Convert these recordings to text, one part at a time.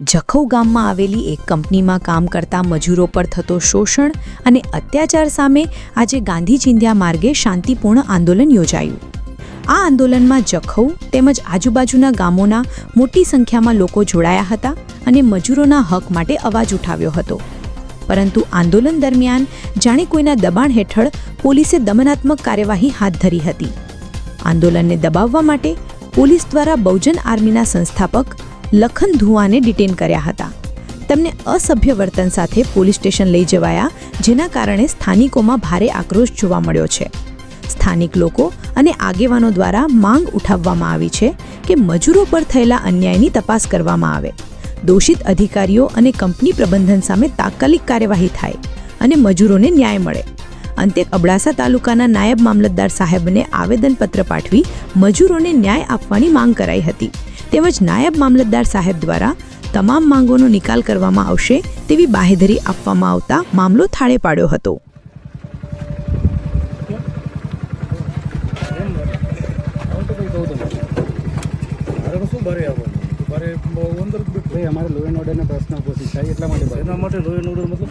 જખૌ ગામમાં આવેલી એક કંપનીમાં કામ કરતા મજૂરો પર થતો શોષણ અને અત્યાચાર સામે આજે ગાંધી ચિંધ્યા માર્ગે શાંતિપૂર્ણ આંદોલન યોજાયું. આ આંદોલનમાં જખૌ તેમજ આજુબાજુના ગામોના મોટી સંખ્યામાં લોકો જોડાયા હતા અને મજૂરોના હક માટે અવાજ ઉઠાવ્યો હતો. પરંતુ આંદોલન દરમિયાન જાણે કોઈના દબાણ હેઠળ પોલીસે દમનાત્મક કાર્યવાહી હાથ ધરી હતી. આંદોલનને દબાવવા માટે પોલીસ દ્વારા બહુજન આર્મીના સંસ્થાપક લખન ધુઆને ડિટેન કર્યા હતા. તેમને અસભ્ય વર્તન સાથે પોલીસ સ્ટેશન લઈ જવાયા, જેના કારણે સ્થાનિકોમાં ભારે આક્રોશ જોવા મળ્યો છે. સ્થાનિક લોકો અને આગેવાનો દ્વારા માંગ ઉઠાવવામાં આવી છે કે મજૂરો પર થયેલા અન્યાયની તપાસ કરવામાં આવે, દોષિત અધિકારીઓ અને કંપની પ્રબંધન સામે તાત્કાલિક કાર્યવાહી થાય અને મજૂરોને ન્યાય મળે. અંતે અબડાસા તાલુકાના નાયબ મામલતદાર સાહેબને આવેદનપત્ર પાઠવી મજૂરોને ન્યાય આપવાની માંગ કરાઈ હતી. તેમજ નાયબ મામલતદાર સાહેબ દ્વારા તમામ માંગોનો નિકાલ કરવામાં આવશે તેવી બાહેધરી આપવામાં આવતા મામલો થાળે પાડ્યો હતો. અમારે લો એન્ડ ઓર્ડરના પ્રશ્ન ઉપસ્થિત થાય એટલા માટે એના માટે લો એન્ડ ઓર્ડર મતલબ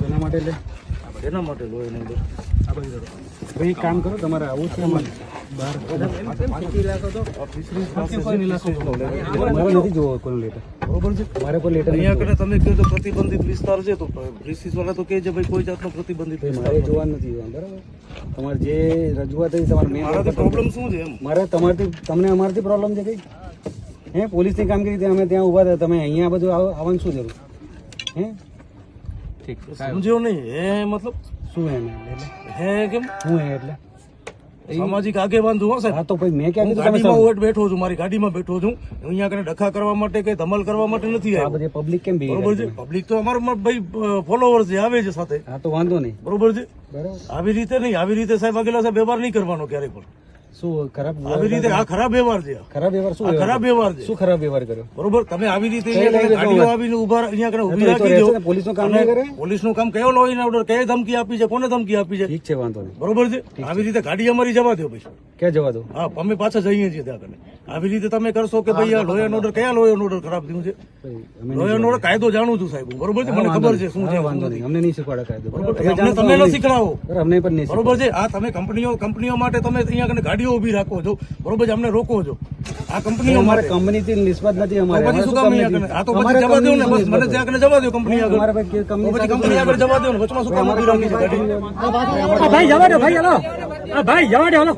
એના માટે એટલે એના માટે લો એન્ડ ઓર્ડર ભાઈ કામ કરો, તમારે આવું છે અમારે બહાર નથી જોવો કોઈ લેટર, બરોબર છે? મારે કોઈ લેટર અહીંયા કરે તમે કહો તો પ્રતિબંધિત વિસ્તાર છે, તો બ્રિટિશ વાળા તો કહે છે ભાઈ કોઈ જાતનો પ્રતિબંધિત મારે જોવા નથી, બરાબર? તમારે જે રજૂઆત થઈ તમારે મેન પ્રોબ્લેમ શું છે? મારે તમારથી તમને અમારથી પ્રોબ્લેમ છે કઈ? હે પોલીસની કામગીરી અમે ત્યાં ઉભા હતા, તમે અહીંયા બધું આવવાનું શું જરૂર? હે ઠીક સમજ્યો નહીં? હે મતલબ શું હે કેમ શું હે એટલે સામાજિક આગેવાન છું સાહેબ. હા તો ભાઈ મેં ક્યાં કીધું ગાડીમાં બેઠો છું, મારી ગાડીમાં બેઠો છું, અહીંયા કને ડખા કરવા માટે કે ધમલ કરવા માટે નથી આવ્યો. આ બધી પબ્લિક કેમ બરોબર છે? પબ્લિક તો અમારો ભાઈ ફોલોવર છે, આવે છે સાથે. હા તો વાંધો નહીં, બરોબર છે? બરાબર. આવી રીતે નહીં, આવી રીતે સાહેબ આગેલા સાહેબ વ્યવહાર નહીં કરવાનો ક્યારેય પણ. શું ખરાબ આવી રીતે? આ ખરાબ વ્યવહાર છે. ખરાબ વ્યવહાર શું? ખરાબ વ્યવહાર છે. શું ખરાબ વ્યવહાર કર્યો? બરોબર. તમે આવી રીતે ગાડીઓ આવીને ઉભા અહીંયા કને ઉભી રાખી દો. પોલીસનું કામ નહીં કરે? પોલીસનું કામ કયો લો એના ઓર્ડર કઈ ધમકી આપી છે, કોને ધમકી આપી છે? ઠીક છે, વાંધો નહીં, બરોબર છે? આવી રીતે ગાડી અમારી જવા દો ભાઈ. ક્યાં જવા દો? હા અમે પાછા જઈએ છીએ ત્યાં કને. આવી રીતે તમે કરશો કે ભાઈ લો એન્ડ ઓર્ડર કયા લો એન્ડ ઓર્ડર ખરાબ થયું છે? લો એન્ડ ઓર્ડર કાયદો જાણું છું સાહેબ, બરોબર છે? મને ખબર છે શું છે. વાંધો નહીં, અમને નહીં શીખવાડે કાયદો, બરોબર? તમે ન શીખડાવો, અમને પણ નહીં, બરોબર છે? આ તમે કંપનીઓ માટે તમે અહીંયા કને ગાડીઓ ઉભી રાખો છો, બરોબર છે? અમને રોકો છો. આ કંપનીઓ અમારે કંપનીથી નિસ્બત નથી અમારે. શું કામ અહીંયા? આ તો પછી જવા દો ને, બસ મને ત્યાં કને જવા દો. કંપની આગળ કંપની આગળ જવા દો ને, વચમાં શું કામ ઉભી રાખી છે ગાડી? ભાઈ જવા દો, ભાઈ હાલો, ભાઈ જવા દો, હાલો.